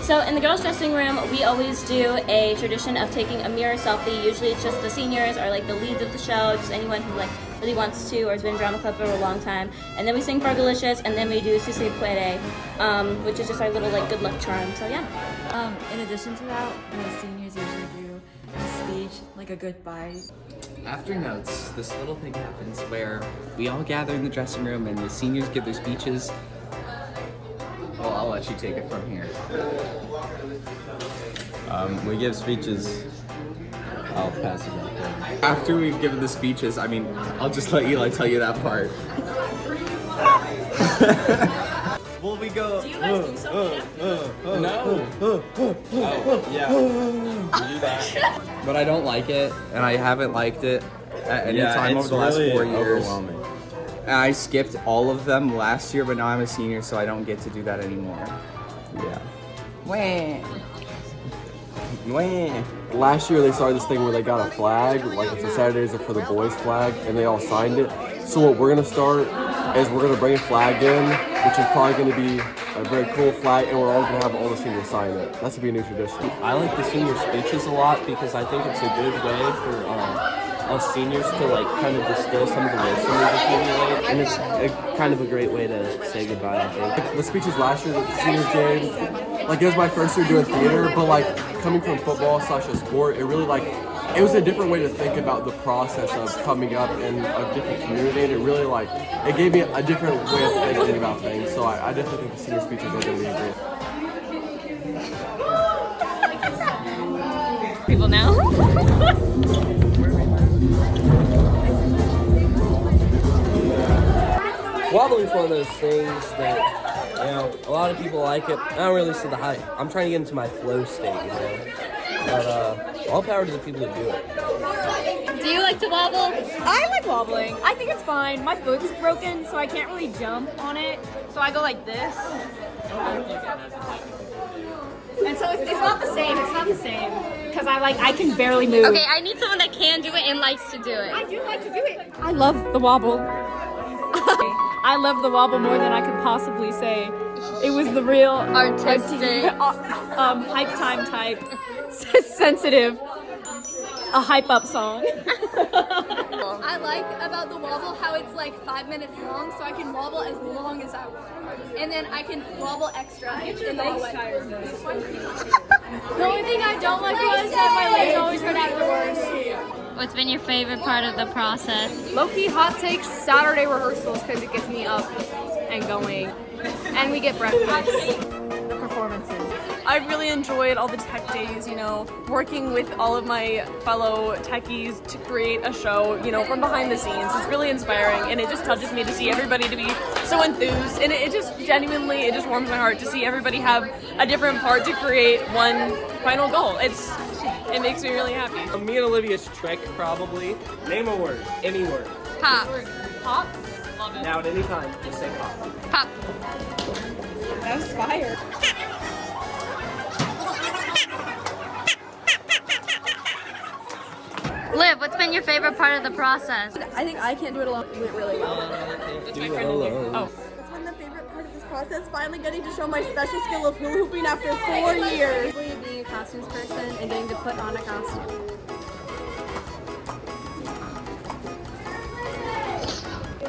So in the girls' dressing room, we always do a tradition of taking a mirror selfie. Usually it's just the seniors or like the leads of the show, just anyone who like really wants to or has been in drama club for a long time. And then we sing Fergalicious, and then we do Si Se Puede, which is just our little like good luck charm. So yeah. In addition to that, the seniors usually do a speech, like a goodbye. After notes, this little thing happens where we all gather in the dressing room and the seniors give their speeches. Well, I'll let you take it from here. We give speeches. I'll pass it back there. After we've given the speeches, I mean, I'll just let Eli tell you that part. Will we go? Do you guys do something? No. Oh, yeah. Do that. But I don't like it, and I haven't liked it at any time over the last 4 years. Overwhelming. And I skipped all of them last year, but now I'm a senior, so I don't get to do that anymore. Yeah. Wah. Last year they started this thing where they got a flag, like it's a Saturdays for the boys flag, and they all signed it. So what we're gonna start is we're gonna bring a flag in, which is probably gonna be a very cool flag, and we're all gonna have all the seniors sign it. That's gonna be a new tradition. I like the senior speeches a lot because I think it's a good way for us seniors to like kind of distill some of the wisdom we've accumulated, and it's kind of a great way to say goodbye, I think. The speeches last year that the seniors gave, like it was my first year doing theater, but like coming from football / a sport, it really like, it was a different way to think about the process of coming up in a different community, and it really like, it gave me a different way of thinking about things, so I definitely think the senior speeches are going to be great. People now. Wobbling is one of those things that, you know, a lot of people like it. I don't really see the hype. I'm trying to get into my flow state, you know. But all power to the people that do it. Do you like to wobble? I like wobbling. I think it's fine. My foot's broken, so I can't really jump on it. So I go like this. And so it's not the same. It's not the same. Because I can barely move. Okay, I need someone that can do it and likes to do it. I do like to do it. I love the wobble. I love the wobble more than I could possibly say. It was the real artistic, hype time type, sensitive, a hype up song. I like about the wobble how it's like 5 minutes long, so I can wobble as long as I want. And then I can wobble extra in the hallway. The only thing I don't like was that my legs always hurt afterwards. What's been your favorite part of the process? Low-key hot takes, Saturday rehearsals, because it gets me up and going. And we get breakfast. Performances. I really enjoyed all the tech days, you know, working with all of my fellow techies to create a show, you know, from behind the scenes. It's really inspiring, and it just touches me to see everybody to be so enthused, and it just genuinely, it just warms my heart to see everybody have a different part to create one final goal. It makes me really happy. Me and Olivia's trick, probably. Name a word. Any word. Pop. Pop? Love it. Now at any time, just say pop. Pop. That was fire. Liv, what's been your favorite part of the process? I think I Can't Do It Alone went really well. That's my friend in here. Oh. It's been the favorite part of this process, finally getting to show my special skill of hula hooping after 4 years. Being a costumes person and getting to put on a costume.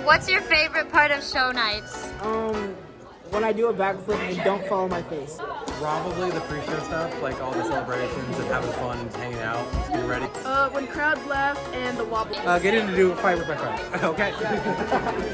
What's your favorite part of show nights? When I do a backflip and don't fall on my face. Probably the pre-show stuff, like all the celebrations and having fun and hanging out, just getting ready. When crowd left and the wobble. Getting to do a fight with my friends. Okay.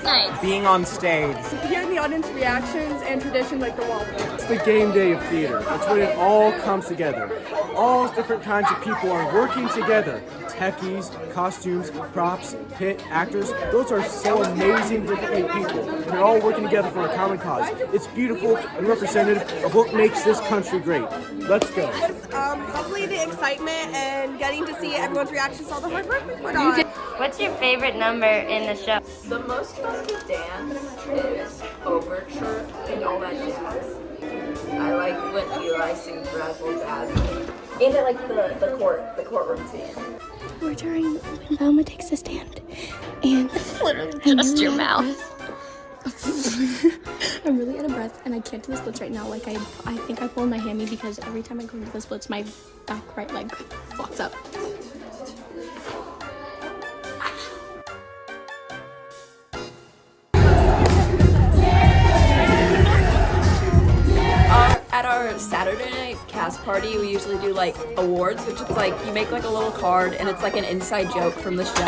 Nice. Being on stage. Hearing the audience reactions and tradition like the wobble. It's the game day of theater. It's when it all comes together. All different kinds of people are working together. Techies, costumes, props, pit, actors. Those are so amazing different people. They're all working together for a common cause. It's beautiful and representative of what makes this country great. Let's go. Probably the excitement and getting to see everyone's reactions to all the hard work we put on. What's your favorite number in the show? The most fun to dance is Overture and all that jazz. I like when Eli sings Razzle Dazzle. And I like the courtroom scene. We're during when Velma takes a stand, and literally just your mouth. I'm really out of breath, and I can't do the splits right now. Like I think I pulled my hammy because every time I go into the splits, my back right leg locks up. At our Saturday night cast party, we usually do like awards, which is like you make like a little card and it's like an inside joke from the show.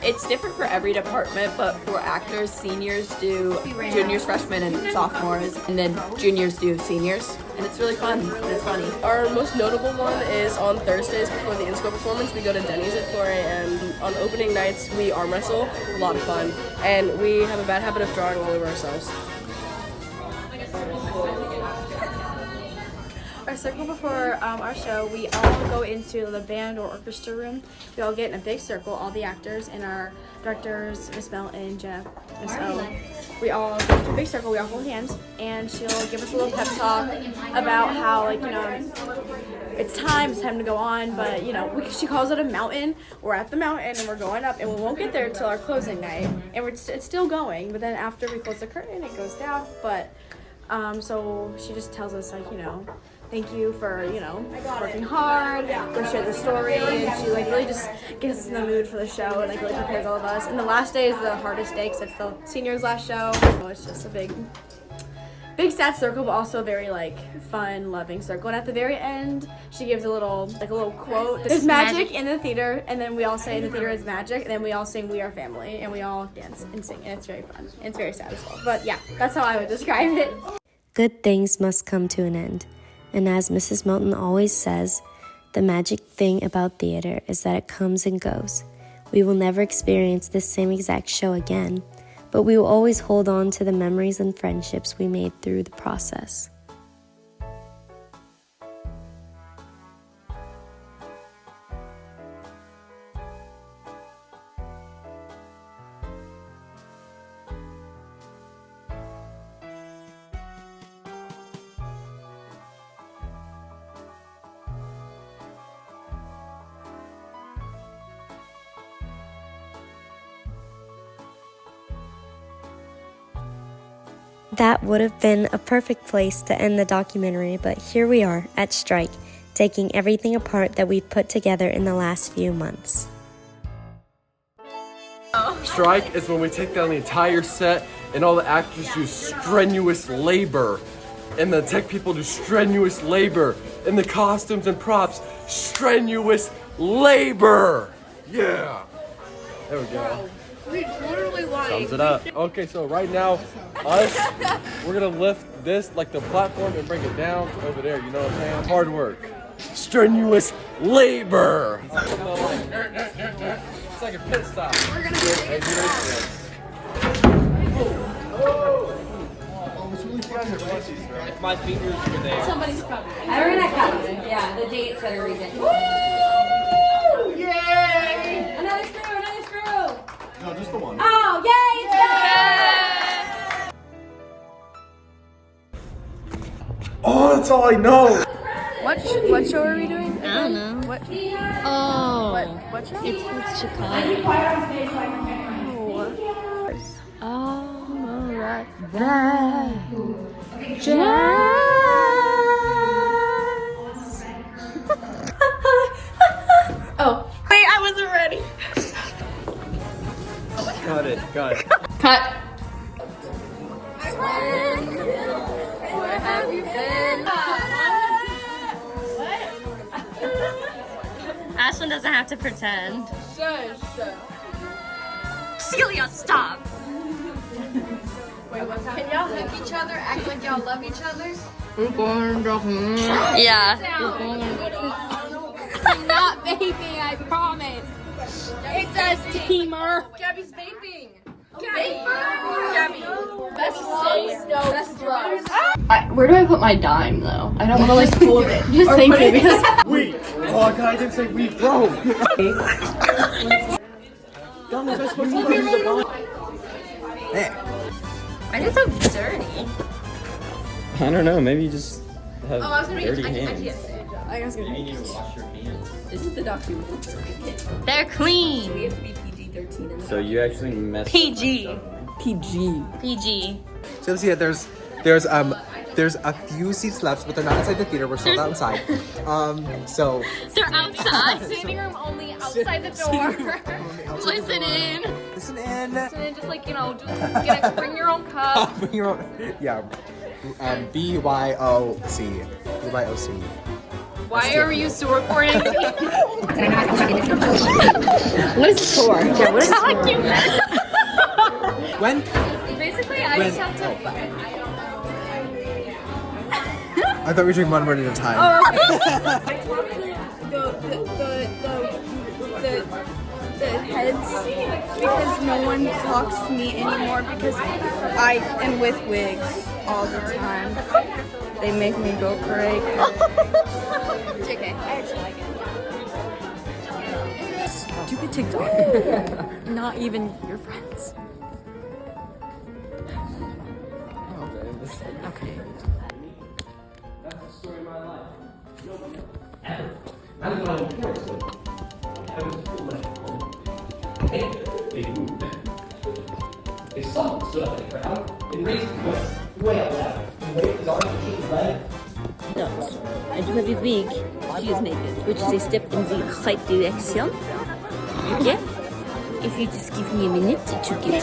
It's different for every department, but for actors, seniors do juniors, freshmen, and sophomores, and then juniors do seniors, and it's really fun and it's funny. Our most notable one is on Thursdays before the in-school performance. We go to Denny's at 4 a.m. On opening nights, we arm wrestle, a lot of fun, and we have a bad habit of drawing all over ourselves. Our circle before our show, we all go into the band or orchestra room. We all get in a big circle, all the actors and our directors, Miss Mel and Jeff, Miss O. We all go into a big circle, we all hold hands, and she'll give us a little pep talk about how, like, you know, it's time to go on, but, you know, she calls it a mountain. We're at the mountain and we're going up, and we won't get there until our closing night, and it's still going, but then after we close the curtain, it goes down, but, so she just tells us, like, you know, thank you for, you know, working hard, go share the story, and she, like, really just gets us in the mood for the show and, like, really prepares all of us. And the last day is the hardest day because it's the seniors' last show. So it's just a big sad circle, but also a very, like, fun, loving circle. And at the very end, she gives a little quote. There's magic in the theater, and then we all say in the theater is magic, and then we all sing We Are Family, and we all dance and sing, and it's very fun. And it's very sad as well. But yeah, that's how I would describe it. Good things must come to an end. And as Mrs. Moulton always says, the magic thing about theater is that it comes and goes. We will never experience this same exact show again, but we will always hold on to the memories and friendships we made through the process. That would have been a perfect place to end the documentary, but here we are at Strike, taking everything apart that we've put together in the last few months. Strike is when we take down the entire set and all the actors do strenuous labor, and the tech people do strenuous labor, and the costumes and props, strenuous labor. Yeah. There we go. We literally Sums it up. Okay, so right now, we're gonna lift this, like the platform, and bring it down to over there, you know what I'm saying? Hard work. Strenuous labor. It's like a pit stop. We're gonna do it. If my fingers were there. Somebody's coming. We're gonna cut. Yeah, the dates that are recent. Woo! Yay! Another screw, another screw! No, just the one. Oh, yay! It's done! Oh, that's all I know. What show are we doing? I don't know. What? Oh. What show? It's Chicago. Oh, right. That Jazz. Oh, wait, I wasn't ready. Cut it. Cut. Where have you been? one doesn't have to pretend. Shush. Celia, stop. Wait, what's Can y'all hug each other? Act like y'all love each other? Yeah. I'm not vaping, I promise. It's a steamer. Gabby's vaping. Gabby. That's gross. Where do I put my dime though? I don't want to like hold it. Just think it because Weak. Oh god, I didn't say weak, bro. Dumb, was I supposed to use the ball? Why is it so dirty? I don't know. Maybe you just have I was gonna dirty make hands. I was gonna You need to wash your hands. Isn't the documentary? They're clean. We have to be PG-13. So you actually messed PG. up. PG. PG. So let's see. There's a few seats left, but they're not inside the theater. We're sold out inside. So They're outside. standing room only outside the door. Listen in. Listen in. Listen in, just like just bring your own cup. Bring your own. Yeah. BYOC. BYOC. Why are you still recording? What is this for? Yeah, what is this for? When? Basically, I just have to. I thought we were doing one word at a time. Oh, okay. the heads because no one talks to me anymore because I am with wigs all the time. They make me go crazy. JK, I actually like it. Stupid TikTok. Not even your friends. Okay. That's the story of my life. I'm going to force them. I was full of They moved. They saw stood up in the crowd and raised the voice way out loud. And waved his arms and shook his leg. No. And you have a wig, she is naked, which is a step in the right direction. Okay? If you just give me a minute to get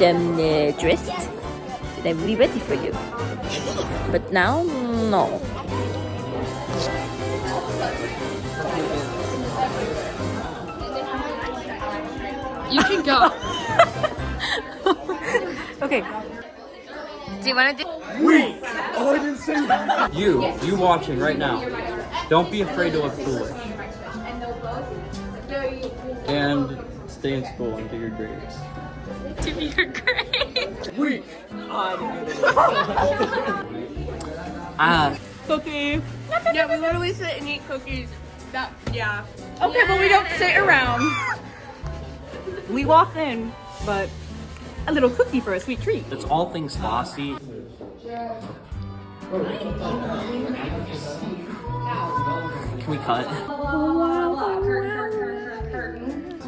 dressed, then I will be ready for you. But now, no. You can go. Okay. Do you want to do? Weak. Oh, I didn't say that. You watching right now. Don't be afraid to look foolish. And stay in school and get your grades. To be your grade. Weak. Cookie. Yeah, we literally sit and eat cookies. Yeah. Okay, but we don't sit around. We walk in, but a little cookie for a sweet treat. It's all things bossy. Can we cut?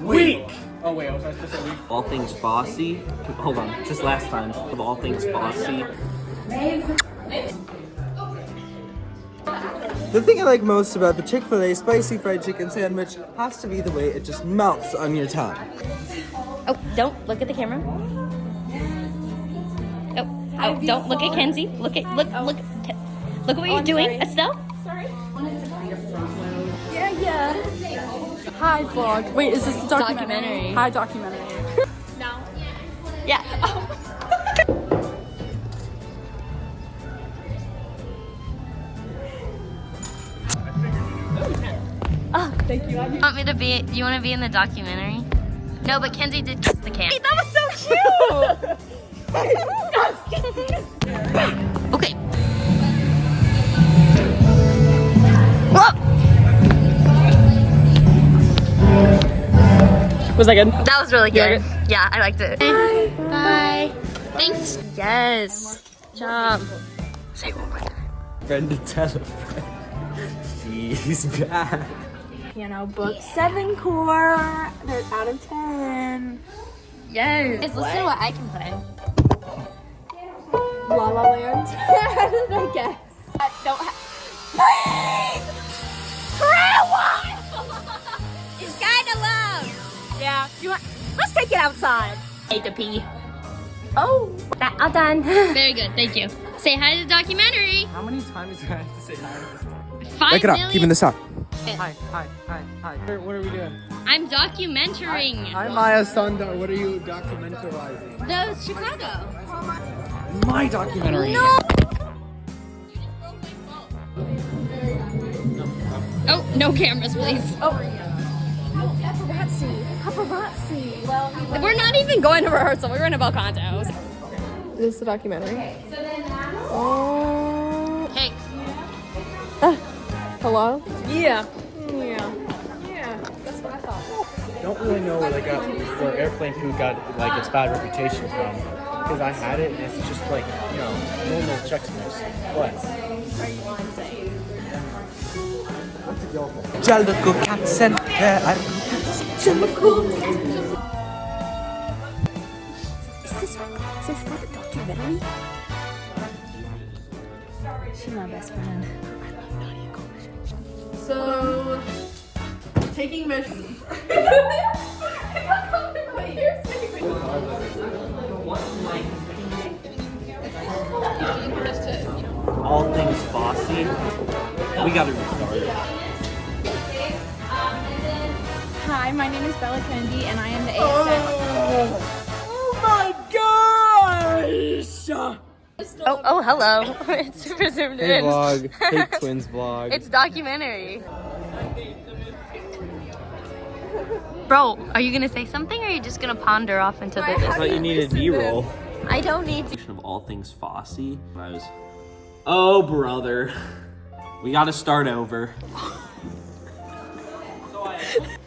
Weak. Oh wait, was I supposed to say weak? All things bossy. Hold on, just last time. Of all things bossy. The thing I like most about the Chick-fil-A spicy fried chicken sandwich has to be the way it just melts on your tongue. Oh, don't look at the camera. Oh, don't look at Kenzie. Look at what you're doing, Estelle. Yeah. Hi, vlog. Wait, is this the documentary? Hi, documentary. No. Yeah. Oh, thank you. Do you want to be in the documentary? No, but Kenzie did kiss the cat. That was so cute. Okay. Was that good? That was really good. Yeah. Yeah, I liked it. Bye. Thanks. Yes. Good job. Say one more time. Friend to tell a friend. She's back. Piano book 7 core. They're out of 10. Yes. Listen to what I can play. La La Land. How did I guess? Don't Please! It's kind of loud. Yeah. Let's take it outside. Hate to pee. Oh. All done. Very good. Thank you. Say hi to the documentary. How many times do I have to say hi? 5 Wake it up. million. Keeping this up. Hi. What are we doing? I'm documenting. I'm Maya Sundar. What are you documentarizing? The Chicago. My documentary. No. Oh, no cameras, please. Oh. Paparazzi. We're not even going to rehearsal. We're going to Belcanto. Is this the documentary? Oh. Hey. Hello? Yeah. Yeah. That's what I thought. Don't really know where airplane food got like its bad reputation from, because I had it and it's just like, you know, normal Chex Mix. What? Jellicle cats and Is this for the documentary? She's my best friend. So, taking measures. All things Fossy. We gotta restart. Hi, my name is Bella Kennedy, and I am the ASM. Oh my gosh! Oh, hello. It's super zoomed Hey in. vlog. Hey twins vlog. It's documentary. Bro, are you gonna say something or are you just gonna ponder off into the I thought you needed B-roll. I don't need to. Of all things Fossy. I was, oh brother, we gotta start over.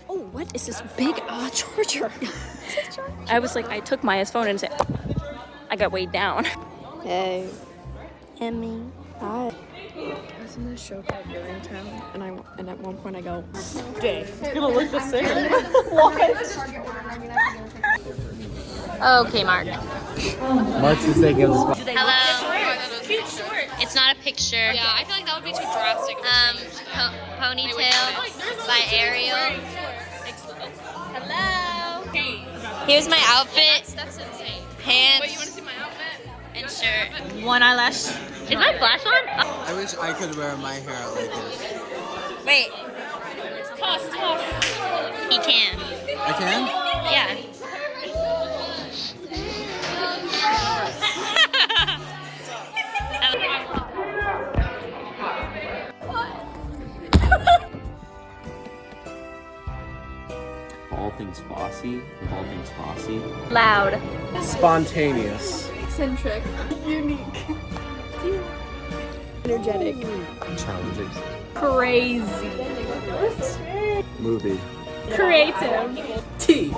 Oh, what is this big charger? I was like, I took Maya's phone and said, I got weighed down. Hey. Emmy. Hi. I was in this show called Town, and at one point I go, Dang. it's gonna look the same. Okay, Mark. Mark's just taking the spot. Hello. It's not a picture. Yeah, I feel like that would be too drastic. Ponytail by Ariel. Hello. Here's my outfit. That's insane. Pants. Wait, you want to see my outfit? And shirt. One eyelash. Is my flash on? Oh. I wish I could wear my hair out like this. Wait. He can. I can? Yeah. All things Fossy. All things Fossy. Loud. Spontaneous. Eccentric. Unique. Energetic. Challenging. Crazy. Movie. Creative. T.